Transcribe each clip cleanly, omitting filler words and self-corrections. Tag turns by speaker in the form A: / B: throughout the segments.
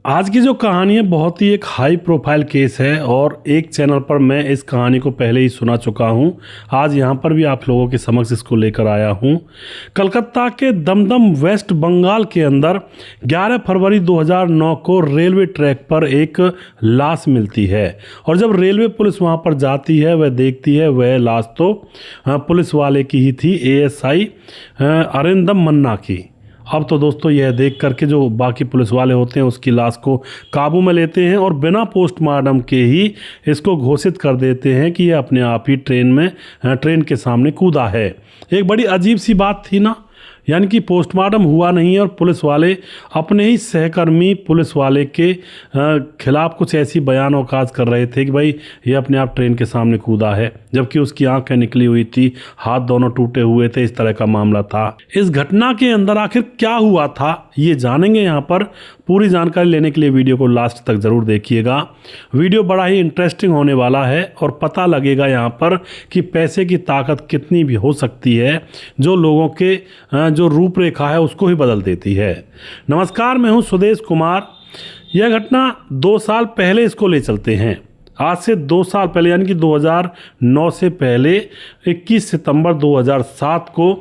A: आज की जो कहानी है बहुत ही एक हाई प्रोफाइल केस है और एक चैनल पर मैं इस कहानी को पहले ही सुना चुका हूं। आज यहां पर भी आप लोगों के समक्ष इसको लेकर आया हूं। कलकत्ता के दमदम वेस्ट बंगाल के अंदर 11 फरवरी 2009 को रेलवे ट्रैक पर एक लाश मिलती है और जब रेलवे पुलिस वहां पर जाती है वह देखती है वह लाश तो पुलिस वाले की ही थी, एएसआई अरिंदम मन्ना की। अब तो दोस्तों यह देख करके जो बाकी पुलिस वाले होते हैं उसकी लाश को काबू में लेते हैं और बिना पोस्टमार्टम के ही इसको घोषित कर देते हैं कि यह अपने आप ही ट्रेन के सामने कूदा है। एक बड़ी अजीब सी बात थी ना, यानी कि पोस्टमार्टम हुआ नहीं है और पुलिस वाले अपने ही सहकर्मी पुलिस वाले के खिलाफ कुछ ऐसी बयान औकाज कर रहे थे कि भाई ये अपने आप ट्रेन के सामने कूदा है, जबकि उसकी आंखें निकली हुई थी, हाथ दोनों टूटे हुए थे। इस तरह का मामला था। इस घटना के अंदर आखिर क्या हुआ था ये जानेंगे। यहाँ पर पूरी जानकारी लेने के लिए वीडियो को लास्ट तक जरूर देखिएगा। वीडियो बड़ा ही इंटरेस्टिंग होने वाला है और पता लगेगा यहाँ पर कि पैसे की ताकत कितनी भी हो सकती है जो लोगों के जो रूपरेखा है उसको ही बदल देती है। नमस्कार, मैं हूँ सुदेश कुमार। यह घटना 2 साल पहले इसको ले चलते हैं। आज से 2 साल पहले यानी कि 2009 से पहले 21 सितंबर 2007 को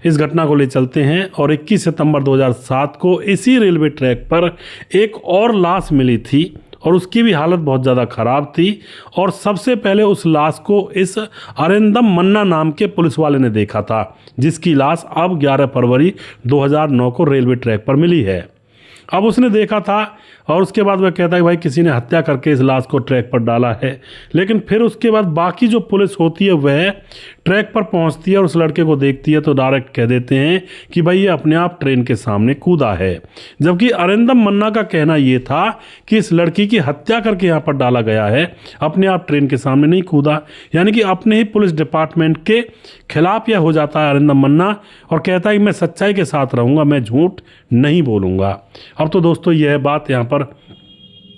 A: इस घटना को ले चलते हैं और 21 सितंबर 2007 को इसी रेलवे ट्रैक पर एक और लाश मिली थी और उसकी भी हालत बहुत ज़्यादा ख़राब थी। और सबसे पहले उस लाश को इस अरिंदम मन्ना नाम के पुलिस वाले ने देखा था, जिसकी लाश अब 11 फरवरी 2009 को रेलवे ट्रैक पर मिली है। अब उसने देखा था और उसके बाद वह कहता है कि भाई किसी ने हत्या करके इस लाश को ट्रैक पर डाला है। लेकिन फिर उसके बाद बाकी जो पुलिस होती है वह ट्रैक पर पहुंचती है और उस लड़के को देखती है तो डायरेक्ट कह देते हैं कि भाई ये अपने आप ट्रेन के सामने कूदा है। जबकि अरिंदम मन्ना का कहना ये था कि इस लड़की की हत्या करके यहाँ पर डाला गया है, अपने आप ट्रेन के सामने नहीं कूदा। यानी कि अपने ही पुलिस डिपार्टमेंट के खिलाफ यह हो जाता है अरिंदम मन्ना और कहता है कि मैं सच्चाई के साथ रहूँगा, मैं झूठ नहीं बोलूँगा। अब तो दोस्तों यह बात यहाँ पर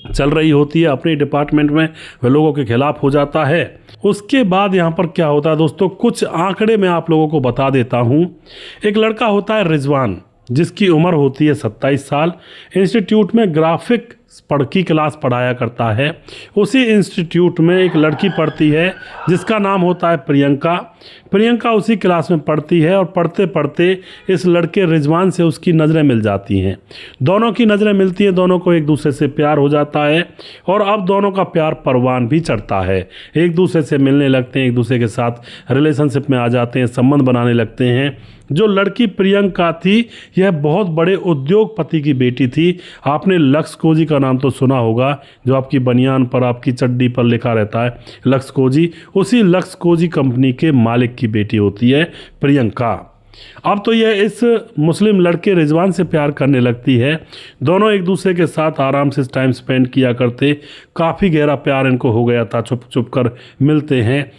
A: चल रही होती है, अपने डिपार्टमेंट में वह लोगों के खिलाफ हो जाता है। उसके बाद यहाँ पर क्या होता है दोस्तों, कुछ आंकड़े मैं आप लोगों को बता देता हूँ। एक लड़का होता है रिजवान, जिसकी उम्र होती है 27 साल। इंस्टीट्यूट में ग्राफिक की क्लास पढ़ाया करता है। उसी इंस्टीट्यूट में एक लड़की पढ़ती है जिसका नाम होता है प्रियंका। प्रियंका उसी क्लास में पढ़ती है और पढ़ते पढ़ते इस लड़के रिजवान से उसकी नज़रें मिल जाती हैं। दोनों की नज़रें मिलती हैं, दोनों को एक दूसरे से प्यार हो जाता है और अब दोनों का प्यार परवान भी चढ़ता है। एक दूसरे से मिलने लगते हैं, एक दूसरे के साथ रिलेशनशिप में आ जाते हैं, संबंध बनाने लगते हैं। जो लड़की प्रियंका थी यह बहुत बड़े उद्योगपति की बेटी थी। आपने लक्स कोजी का नाम तो सुना होगा, जो आपकी बनियान पर आपकी चड्डी पर लिखा रहता है लक्स कोजी। उसी लक्स कोजी कंपनी के मालिक की बेटी होती है प्रियंका। अब तो यह इस मुस्लिम लड़के रिजवान से प्यार करने लगती है। दोनों एक दूसरे के साथ आराम से टाइम स्पेंड किया करते, काफ़ी गहरा प्यार इनको हो गया था। छुप छुप कर मिलते हैं,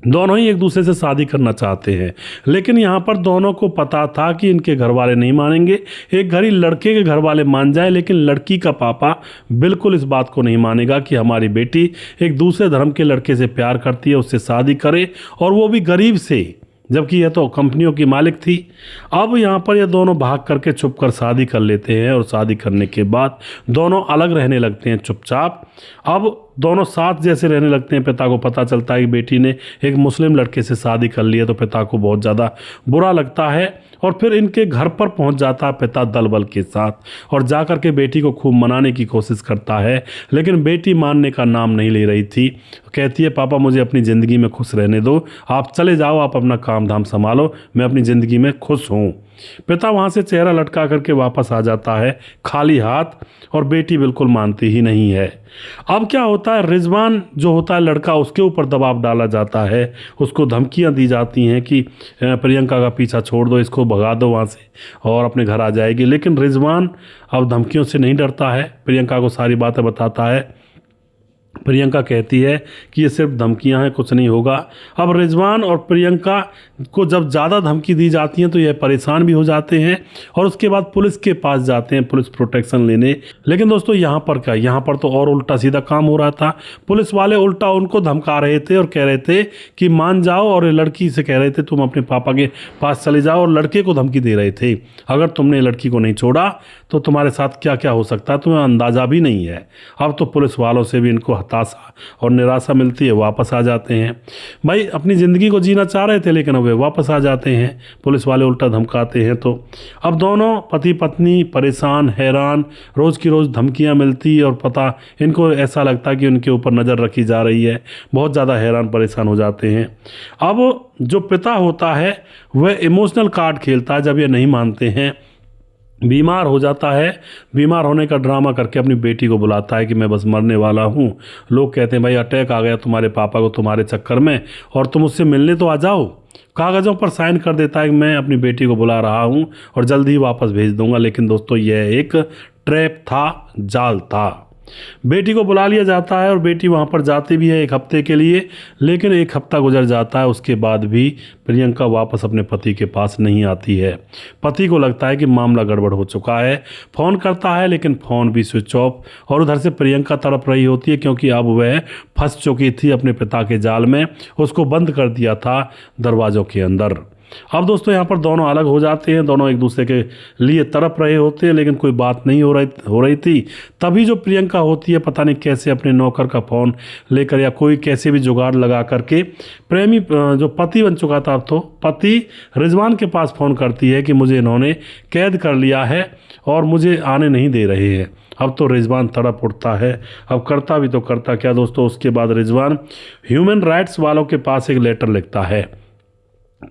A: दोनों ही एक दूसरे से शादी करना चाहते हैं। लेकिन यहाँ पर दोनों को पता था कि इनके घर वाले नहीं मानेंगे। एक घड़ी लड़के के घर वाले मान जाए, लेकिन लड़की का पापा बिल्कुल इस बात को नहीं मानेगा कि हमारी बेटी एक दूसरे धर्म के लड़के से प्यार करती है, उससे शादी करे, और वो भी गरीब से, जबकि यह तो कंपनियों की मालिक थी। अब यहाँ पर ये दोनों भाग करके छुप कर शादी कर लेते हैं और शादी करने के बाद दोनों अलग रहने लगते हैं चुपचाप। अब दोनों साथ जैसे रहने लगते हैं। पिता को पता चलता है कि बेटी ने एक मुस्लिम लड़के से शादी कर ली है, तो पिता को बहुत ज़्यादा बुरा लगता है और फिर इनके घर पर पहुंच जाता है पिता दल बल के साथ और जा कर के बेटी को खूब मनाने की कोशिश करता है। लेकिन बेटी मानने का नाम नहीं ले रही थी। कहती है पापा मुझे अपनी ज़िंदगी में खुश रहने दो, आप चले जाओ, आप अपना काम धाम संभालो, मैं अपनी ज़िंदगी में खुश हूँ। पिता वहाँ से चेहरा लटका करके वापस आ जाता है खाली हाथ, और बेटी बिल्कुल मानती ही नहीं है। अब क्या होता है, रिजवान जो होता है लड़का, उसके ऊपर दबाव डाला जाता है, उसको धमकियां दी जाती हैं कि प्रियंका का पीछा छोड़ दो, इसको भगा दो वहाँ से और अपने घर आ जाएगी। लेकिन रिजवान अब धमकियों से नहीं डरता है, प्रियंका को सारी बातें बताता है प्रियंका कहती है कि ये सिर्फ धमकियां हैं, कुछ नहीं होगा। अब रिजवान और प्रियंका को जब ज़्यादा धमकी दी जाती हैं तो यह परेशान भी हो जाते हैं और उसके बाद पुलिस के पास जाते हैं पुलिस प्रोटेक्शन लेने। लेकिन दोस्तों यहाँ पर क्या, यहाँ पर तो और उल्टा सीधा काम हो रहा था। पुलिस वाले उल्टा उनको धमका रहे थे और कह रहे थे कि मान जाओ, और लड़की से कह रहे थे तुम अपने पापा के पास चले जाओ, और लड़के को धमकी दे रहे थे अगर तुमने लड़की को नहीं छोड़ा तो तुम्हारे साथ क्या क्या हो सकता है तुम्हें अंदाज़ा भी नहीं है। अब तो पुलिस वालों से भी इनको हताशा और निराशा मिलती है, वापस आ जाते हैं। भाई अपनी ज़िंदगी को जीना चाह रहे थे लेकिन अब वे वापस आ जाते हैं, पुलिस वाले उल्टा धमकाते हैं। तो अब दोनों पति पत्नी परेशान, हैरान, रोज़ की रोज़ धमकियां मिलती और पता इनको ऐसा लगता कि उनके ऊपर नज़र रखी जा रही है, बहुत ज़्यादा हैरान परेशान हो जाते हैं। अब जो पिता होता है वह इमोशनल कार्ड खेलता है जब ये नहीं मानते हैं, बीमार हो जाता है, बीमार होने का ड्रामा करके अपनी बेटी को बुलाता है कि मैं बस मरने वाला हूँ। लोग कहते हैं भाई अटैक आ गया तुम्हारे पापा को तुम्हारे चक्कर में, और तुम उससे मिलने तो आ जाओ। कागज़ों पर साइन कर देता है कि मैं अपनी बेटी को बुला रहा हूँ और जल्दी ही वापस भेज दूंगा। लेकिन दोस्तों यह एक ट्रैप था, जाल था। बेटी को बुला लिया जाता है और बेटी वहाँ पर जाती भी है 1 हफ्ते के लिए, लेकिन 1 हफ्ता गुजर जाता है, उसके बाद भी प्रियंका वापस अपने पति के पास नहीं आती है। पति को लगता है कि मामला गड़बड़ हो चुका है, फ़ोन करता है लेकिन फ़ोन भी स्विच ऑफ, और उधर से प्रियंका तड़प रही होती है क्योंकि अब वह फंस चुकी थी अपने पिता के जाल में, उसको बंद कर दिया था दरवाज़ों के अंदर। अब दोस्तों यहाँ पर दोनों अलग हो जाते हैं, दोनों एक दूसरे के लिए तड़प रहे होते हैं लेकिन कोई बात नहीं हो रही थी। तभी जो प्रियंका होती है पता नहीं कैसे अपने नौकर का फ़ोन लेकर या कोई कैसे भी जुगाड़ लगा करके प्रेमी जो पति बन चुका था अब तो पति रिजवान के पास फ़ोन करती है कि मुझे इन्होंने कैद कर लिया है और मुझे आने नहीं दे रहे हैं। अब तो रिजवान तड़प उठता है, अब करता भी तो करता क्या दोस्तों, उसके बाद रिजवान ह्यूमन राइट्स वालों के पास एक लेटर लिखता है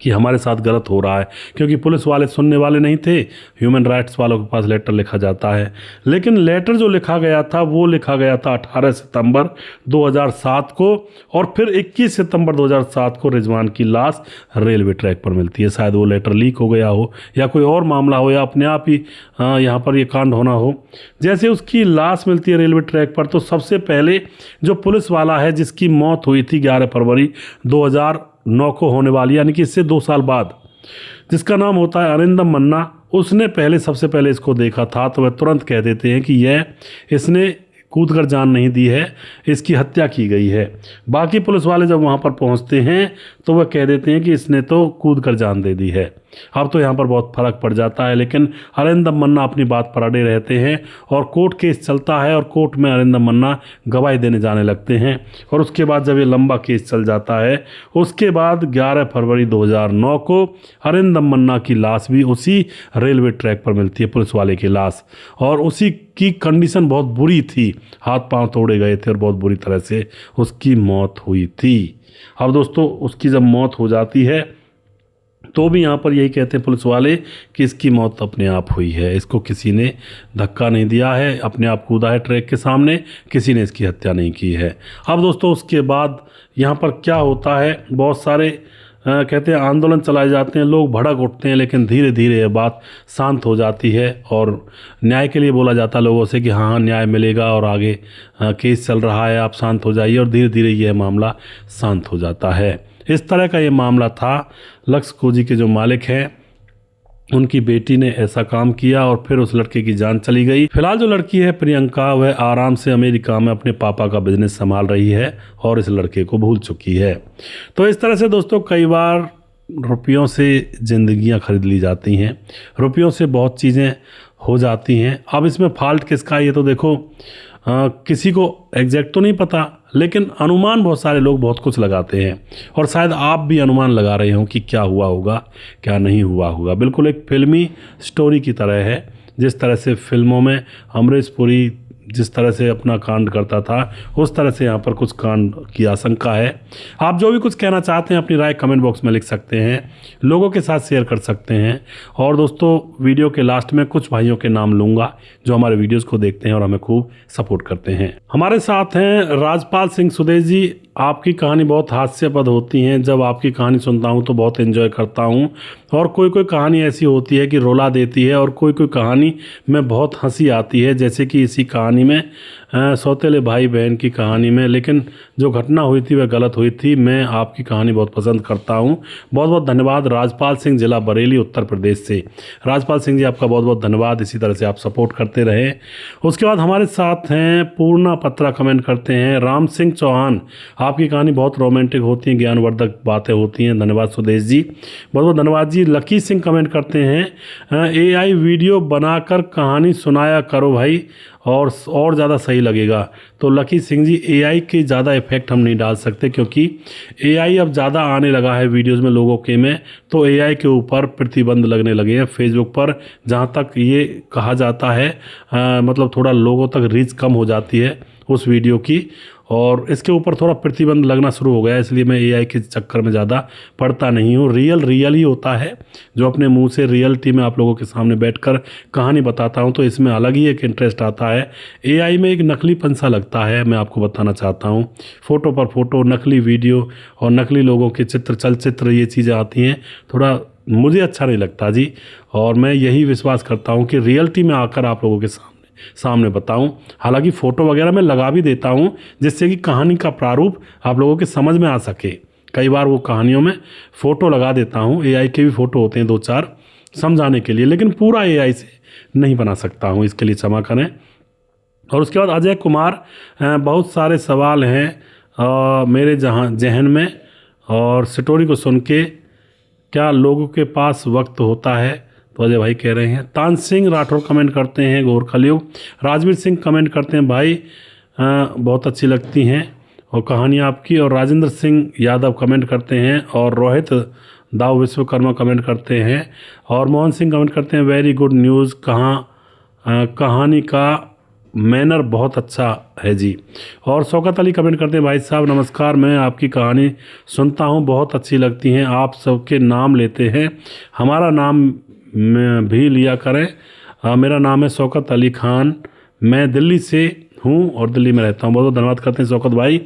A: कि हमारे साथ गलत हो रहा है, क्योंकि पुलिस वाले सुनने वाले नहीं थे। ह्यूमन राइट्स वालों के पास लेटर लिखा जाता है, लेकिन लेटर जो लिखा गया था वो लिखा गया था 18 सितंबर 2007 को, और फिर 21 सितंबर 2007 को रिजवान की लाश रेलवे ट्रैक पर मिलती है। शायद वो लेटर लीक हो गया हो या कोई और मामला हो या अपने आप ही यहाँ पर ये कांड होना हो। जैसे उसकी लाश मिलती है रेलवे ट्रैक पर तो सबसे पहले जो पुलिस वाला है जिसकी मौत हुई थी 11 फरवरी 2009 को होने वाली, यानी कि इससे 2 साल बाद, जिसका नाम होता है अरिंदम मन्ना, उसने सबसे पहले इसको देखा था। तो वह तुरंत कह देते हैं कि इसने कूदकर जान नहीं दी है, इसकी हत्या की गई है। बाकी पुलिस वाले जब वहाँ पर पहुँचते हैं तो वह कह देते हैं कि इसने तो कूदकर जान दे दी है। अब तो यहाँ पर बहुत फ़र्क पड़ जाता है, लेकिन अरिंदम मन्ना अपनी बात पर अड़े रहते हैं और कोर्ट केस चलता है और कोर्ट में अरिंदम मन्ना गवाही देने जाने लगते हैं। और उसके बाद जब ये लंबा केस चल जाता है, उसके बाद 11 फरवरी 2009 को अरिंदम मन्ना की लाश भी उसी रेलवे ट्रैक पर मिलती है, पुलिस वाले की लाश, और उसी की कंडीशन बहुत बुरी थी, हाथ पांव तोड़े गए थे और बहुत बुरी तरह से उसकी मौत हुई थी। अब दोस्तों उसकी जब मौत हो जाती है तो भी यहाँ पर यही कहते हैं पुलिस वाले कि इसकी मौत अपने आप हुई है, इसको किसी ने धक्का नहीं दिया है, अपने आप कूदा है ट्रैक के सामने, किसी ने इसकी हत्या नहीं की है। अब दोस्तों उसके बाद यहाँ पर क्या होता है, बहुत सारे कहते हैं आंदोलन चलाए जाते हैं, लोग भड़क उठते हैं, लेकिन धीरे धीरे ये बात शांत हो जाती है और न्याय के लिए बोला जाता है लोगों से कि हाँ न्याय मिलेगा और आगे केस चल रहा है, आप शांत हो जाइए, और धीरे धीरे यह मामला शांत हो जाता है। इस तरह का ये मामला था। लक्स कोजी के जो मालिक हैं उनकी बेटी ने ऐसा काम किया और फिर उस लड़के की जान चली गई। फिलहाल जो लड़की है प्रियंका, वह आराम से अमेरिका में अपने पापा का बिजनेस संभाल रही है और इस लड़के को भूल चुकी है। तो इस तरह से दोस्तों कई बार रुपयों से ज़िंदगियां खरीद ली जाती हैं, रुपयों से बहुत चीज़ें हो जाती हैं। अब इसमें फॉल्ट किसका है ये तो देखो किसी को एग्जैक्ट तो नहीं पता, लेकिन अनुमान बहुत सारे लोग बहुत कुछ लगाते हैं और शायद आप भी अनुमान लगा रहे हो कि क्या हुआ होगा क्या नहीं हुआ होगा। बिल्कुल एक फिल्मी स्टोरी की तरह है, जिस तरह से फिल्मों में अमरीश पुरी जिस तरह से अपना कांड करता था उस तरह से यहाँ पर कुछ कांड की आशंका है। आप जो भी कुछ कहना चाहते हैं अपनी राय कमेंट बॉक्स में लिख सकते हैं, लोगों के साथ शेयर कर सकते हैं। और दोस्तों वीडियो के लास्ट में कुछ भाइयों के नाम लूँगा जो हमारे वीडियोज़ को देखते हैं और हमें खूब सपोर्ट करते हैं। हमारे साथ हैं राजपाल सिंह सुदेश जी। आपकी कहानी बहुत हास्यास्पद होती हैं, जब आपकी कहानी सुनता हूँ तो बहुत एंजॉय करता हूँ, और कोई कोई कहानी ऐसी होती है कि रुला देती है और कोई कोई कहानी में बहुत हंसी आती है, जैसे कि इसी कहानी में सौतेले भाई बहन की कहानी में, लेकिन जो घटना हुई थी वह गलत हुई थी। मैं आपकी कहानी बहुत पसंद करता हूँ। बहुत बहुत धन्यवाद। राजपाल सिंह, जिला बरेली, उत्तर प्रदेश से। राजपाल सिंह जी, आपका बहुत बहुत धन्यवाद। इसी तरह से आप सपोर्ट करते रहे। उसके बाद हमारे साथ हैं पूर्णा पत्रा, कमेंट करते हैं राम सिंह चौहान, आपकी कहानी बहुत रोमांटिक होती है, ज्ञानवर्धक बातें होती हैं। धन्यवाद सुदेश जी, बहुत बहुत धन्यवाद जी। लकी सिंह कमेंट करते हैं AI वीडियो बनाकर कहानी सुनाया करो भाई, और ज़्यादा सही लगेगा। तो लकी सिंह जी, AI के ज़्यादा इफेक्ट हम नहीं डाल सकते, क्योंकि AI अब ज़्यादा आने लगा है वीडियोस में लोगों के में, तो AI के ऊपर प्रतिबंध लगने लगे हैं फेसबुक पर। जहाँ तक ये कहा जाता है मतलब थोड़ा लोगों तक रीच कम हो जाती है उस वीडियो की, और इसके ऊपर थोड़ा प्रतिबंध लगना शुरू हो गया है। इसलिए मैं AI के चक्कर में ज़्यादा पढ़ता नहीं हूँ। रियल ही होता है, जो अपने मुंह से रियलिटी में आप लोगों के सामने बैठकर कहानी बताता हूँ, तो इसमें अलग ही एक इंटरेस्ट आता है। AI में एक नकली पंसा लगता है, मैं आपको बताना चाहता हूँ। फ़ोटो पर फोटो, नकली वीडियो और नकली लोगों के चित्र, चलचित्र, ये चीज़ें आती हैं, थोड़ा मुझे अच्छा नहीं लगता जी। और मैं यही विश्वास करता हूँ कि रियलिटी में आकर आप लोगों के सामने बताऊं। हालांकि फ़ोटो वगैरह मैं लगा भी देता हूं, जिससे कि कहानी का प्रारूप आप लोगों के समझ में आ सके। कई बार वो कहानियों में फ़ोटो लगा देता हूं, AI के भी फ़ोटो होते हैं 2-4 समझाने के लिए, लेकिन पूरा AI से नहीं बना सकता हूं, इसके लिए क्षमा करें। और उसके बाद अजय कुमार, बहुत सारे सवाल हैं मेरे जहन में, और स्टोरी को सुन के क्या लोगों के पास वक्त होता है, तो अजय भाई कह रहे हैं। तान सिंह राठौर कमेंट करते हैं गोरखलियोग। राजवीर सिंह कमेंट करते हैं भाई बहुत अच्छी लगती हैं और कहानियाँ आपकी। और राजेंद्र सिंह यादव कमेंट करते हैं, और रोहित दाऊ विश्वकर्मा कमेंट करते हैं, और मोहन सिंह कमेंट करते हैं वेरी गुड न्यूज़, कहानी का मैनर बहुत अच्छा है जी। और शौकत अली कमेंट करते हैं भाई साहब नमस्कार, मैं आपकी कहानी सुनता हूँ, बहुत अच्छी लगती हैं, आप सबके नाम लेते हैं, हमारा नाम भी लिया करें। मेरा नाम है शौकत अली खान, मैं दिल्ली से हूँ और दिल्ली में रहता हूँ। बहुत बहुत धन्यवाद करते हैं शौकत भाई,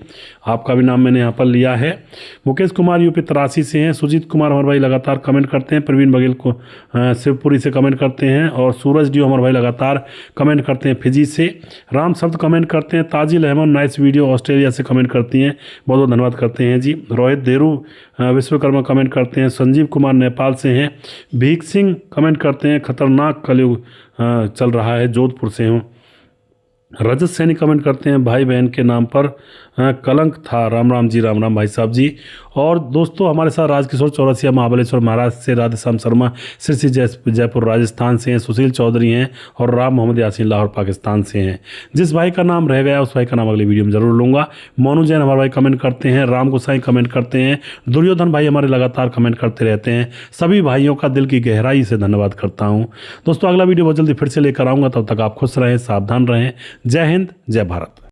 A: आपका भी नाम मैंने यहाँ पर लिया है। मुकेश कुमार यूपी 83 से हैं। सुजीत कुमार हमारे भाई लगातार कमेंट करते हैं। प्रवीण बघेल को शिवपुरी से कमेंट करते हैं, और सूरज डियो हमारे भाई लगातार कमेंट करते हैं फिजी से। राम शब्द कमेंट करते हैं। ताजिल अहमद नाइस वीडियो ऑस्ट्रेलिया से कमेंट करती हैं, बहुत बहुत धन्यवाद करते हैं जी। रोहित देरू विश्वकर्मा कमेंट करते हैं। संजीव कुमार नेपाल से हैं। भीख सिंह कमेंट करते हैं खतरनाक कलयुग चल रहा है, जोधपुर से हूँ। रजत सैनी कमेंट करते हैं भाई बहन के नाम पर कलंक था, राम राम जी, राम राम भाई साहब जी। और दोस्तों हमारे साथ राजकिशोर चौरसिया महाबलेश्वर महाराष्ट्र से, राधेश्याम शर्मा सिरसी जयपुर राजस्थान से हैं, सुशील चौधरी हैं, और राम मोहम्मद यासीन लाहौर पाकिस्तान से हैं। जिस भाई का नाम रह गया उस भाई का नाम अगली वीडियो में जरूर लूँगा। मोनू जैन हमारे भाई कमेंट करते हैं। राम गोसाई कमेंट करते हैं। दुर्योधन भाई हमारे लगातार कमेंट करते रहते हैं। सभी भाइयों का दिल की गहराई से धन्यवाद करता हूँ। दोस्तों अगला वीडियो बहुत जल्दी फिर से लेकर आऊँगा, तब तक आप खुश रहें, सावधान रहें। जय हिंद, जय भारत।